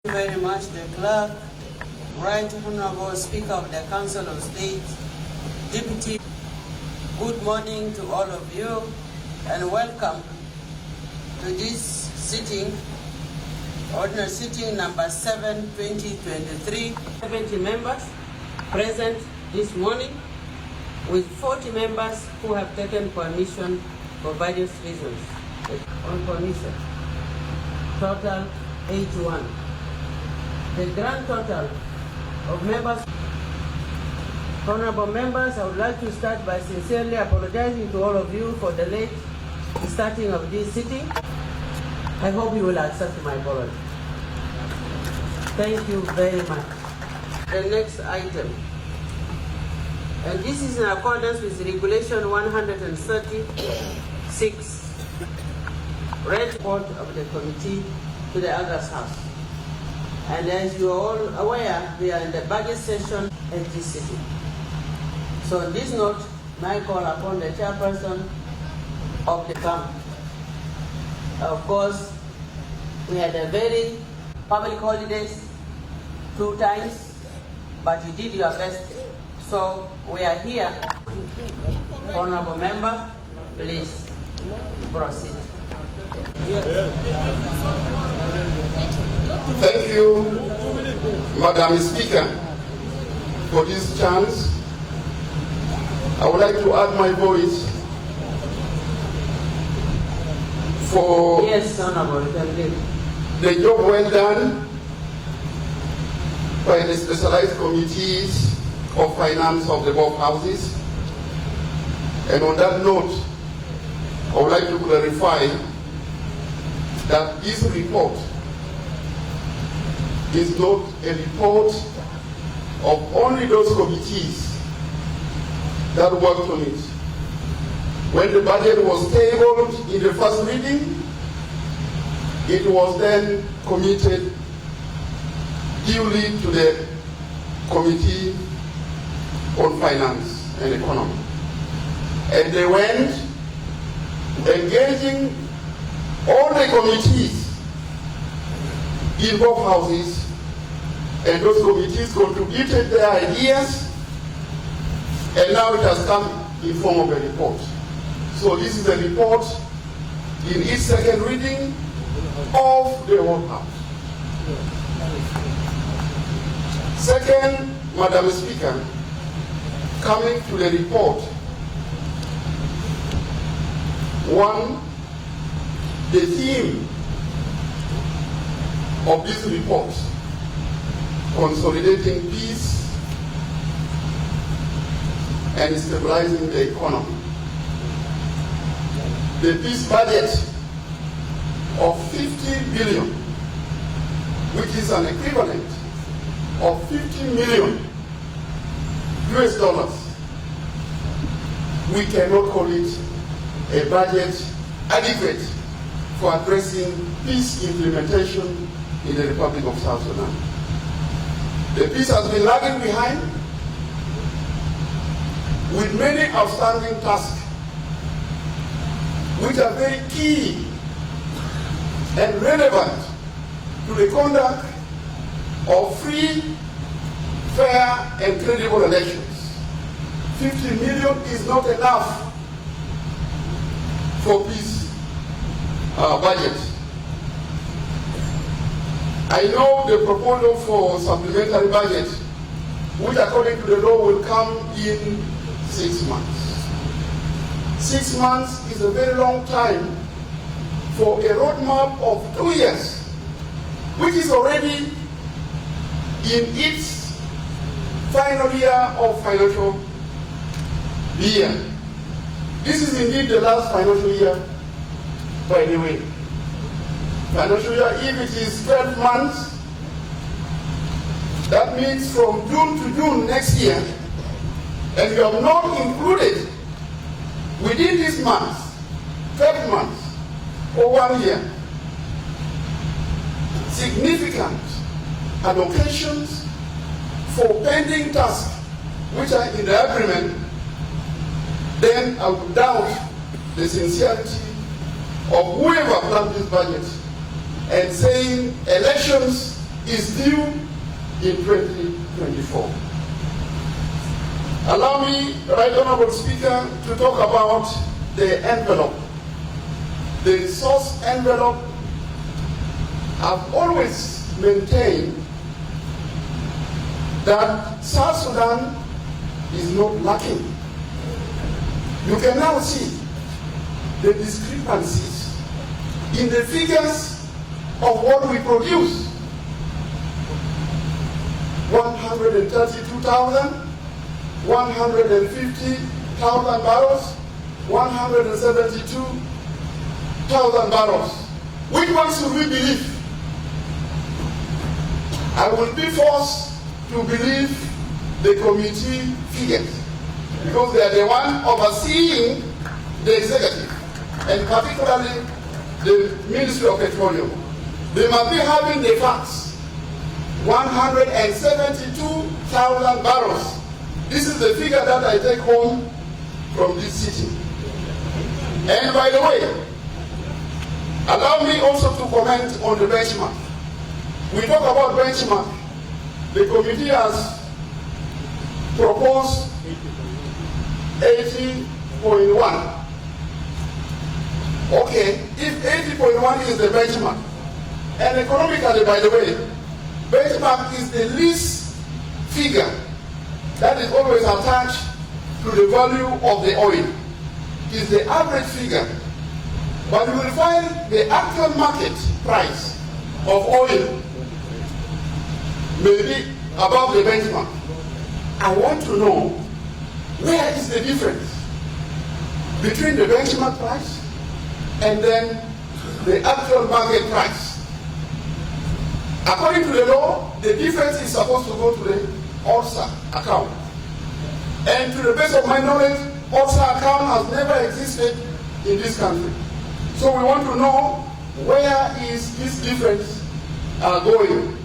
Thank you very much, the clerk, Right Honorable Speaker of the Council of State, Deputy. Good morning to all of you and welcome to this sitting, ordinary sitting number 7, 2023. 70 members present this morning with 40 members who have taken permission for various reasons on permission. Total 81. The grand total of members. Honorable members, I would like to start by sincerely apologizing to all of you for the late starting of this sitting. I hope you will accept my apology. Thank you very much. The next item, and this is in accordance with Regulation 136, read report of the committee to the August House. And as you are all aware, we are in the budget session at this sitting. So on this note, I call upon the chairperson of the council. Of course, we had a very public holidays 2 times, but you did your best. So we are here. Honorable member, please proceed. Thank you, Madam Speaker, for this chance. I would like to add my voice for the job well done by the specialized committees of finance of the both houses. And on that note, I would like to clarify that this report is not a report of only those committees that worked on it. When the budget was tabled in the first reading, it was then committed duly to the Committee on Finance and Economy. And they went engaging all the committees in both houses, and those committees contributed their ideas, and now it has come in form of a report. So this is a report in its second reading of the whole House. Second, Madam Speaker, coming to the report. 1, the theme of this report, consolidating peace and stabilizing the economy. The peace budget of 50 billion, which is an equivalent of 50 million US dollars. We cannot call it a budget adequate for addressing peace implementation in the Republic of South Sudan. The peace has been lagging behind with many outstanding tasks which are very key and relevant to the conduct of free, fair, and credible elections. 50 million is not enough for peace budget. I know the proposal for supplementary budget, which according to the law will come in 6 months. 6 months is a very long time for a roadmap of 2 years, which is already in its final year of financial year. This is indeed the last financial year, by the way. Financial year, if it is 12 months, that means from June to June next year, and you have not included within this month, 12 months, or 1 year, significant allocations for pending tasks which are in the agreement, then I would doubt the sincerity of whoever planned this budget and saying elections is due in 2024. Allow me, Right Honorable Speaker, to talk about the envelope. The resource envelope. I've always maintained that South Sudan is not lacking. You can now see the discrepancies in the figures of what we produce. 132,000, 150,000 barrels, 172,000 barrels. Which one should we believe? I will be forced to believe the committee figures because they are the one overseeing the executive and particularly the Ministry of Petroleum. They must be having the facts. 172,000 barrels. This is the figure that I take home from this sitting. And by the way, allow me also to comment on the benchmark. We talk about benchmark. The committee has proposed 80.1. Okay, if 80.1 is the benchmark, and economically, by the way, benchmark is the least figure that is always attached to the value of the oil. It's the average figure. But you will find the actual market price of oil may be above the benchmark. I want to know where is the difference between the benchmark price and then the actual market price. According to the law, the difference is supposed to go to the ORSA account. And to the best of my knowledge, ORSA account has never existed in this country. So we want to know where is this difference going.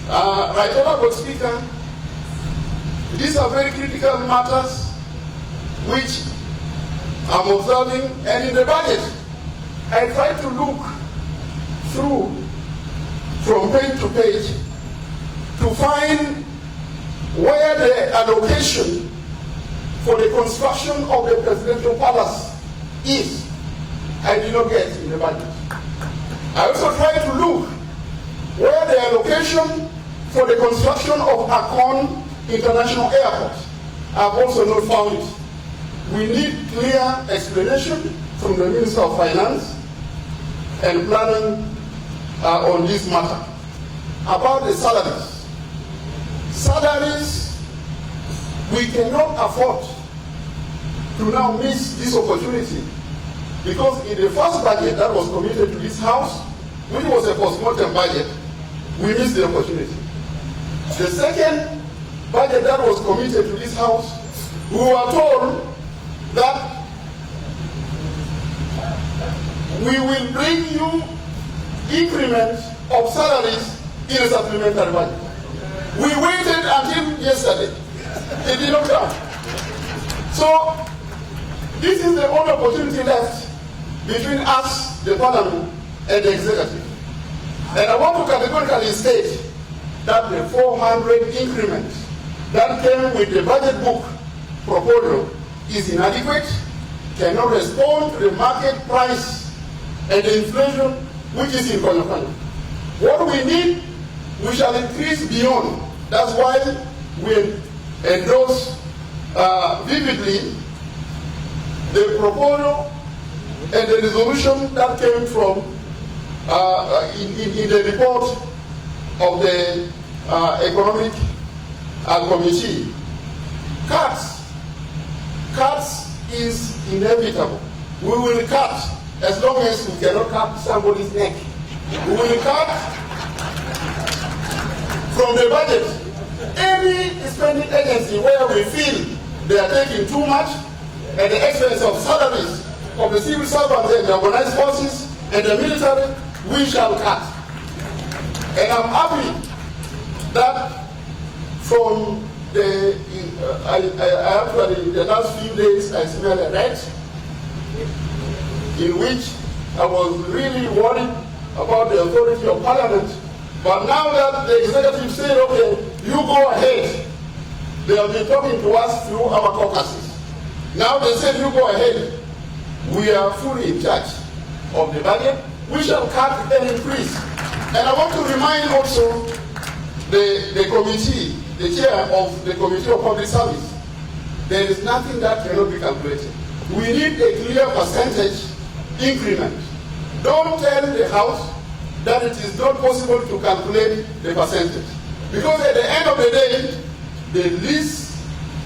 Right Honorable Speaker, these are very critical matters which I'm observing, and in the budget, I try to look through from page to page to find where the allocation for the construction of the presidential palace is. I did not get in the budget. I also tried to look where the allocation for the construction of Hon International Airport. I've also not found it. We need clear explanation from the Minister of Finance and Planning on this matter. About the salaries. Salaries, we cannot afford to now miss this opportunity because in the first budget that was committed to this House, which was a post-mortem budget, we missed the opportunity. The second budget that was committed to this House, we were told that we will bring you increment of salaries in a supplementary budget. We waited until yesterday. It did not come. So this is the only opportunity left between us, the Parliament, and the Executive. And I want to categorically state that the 400 increment that came with the budget book proposal is inadequate, cannot respond to the market price and the inflation which is in Konyokanya. What we need, we shall increase beyond. That's why we endorse vividly the proposal and the resolution that came from in the report of the Economic Committee. Cuts is inevitable. We will cut as long as we cannot cut somebody's neck. We will cut from the budget. Any spending agency where we feel they are taking too much at the expense of salaries of the civil servants and the organized forces and the military, we shall cut. And I'm happy that from the, actually the last few days I smell a rat in which I was really worried about the authority of Parliament But now that the executive said, okay, you go ahead, they have been talking to us through our caucuses. Now they said, you go ahead. We are fully in charge of the budget. We shall cut and increase. And I want to remind also the committee, the chair of the Committee of Public Service, there is nothing that cannot be calculated. We need a clear percentage increment. Don't tell the House that it is not possible to calculate the percentage. Because at the end of the day, the least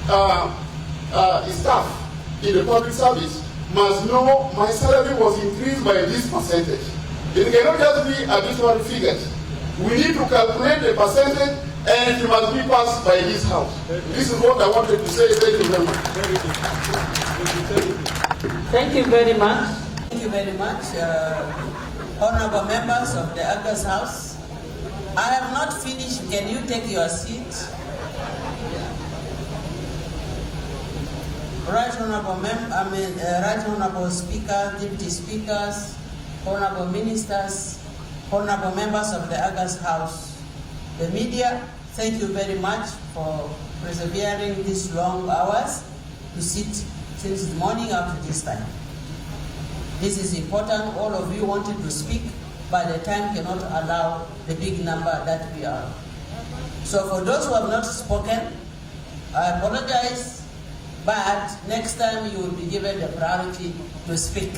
staff in the public service must know my salary was increased by this percentage. It cannot just be additional figures. We need to calculate the percentage and it must be passed by this House. This is what I wanted to say. Thank you very much. Thank you very much. Thank you very much, honorable members of the August House. I have not finished. Can you take your seat? Right honorable Speaker, Deputy Speakers, honorable ministers, honorable members of the August House, the media, thank you very much for persevering these long hours to sit since the morning up to this time. This is important. All of you wanted to speak, but the time cannot allow the big number that we are. So for those who have not spoken, I apologize, but next time you will be given the priority to speak.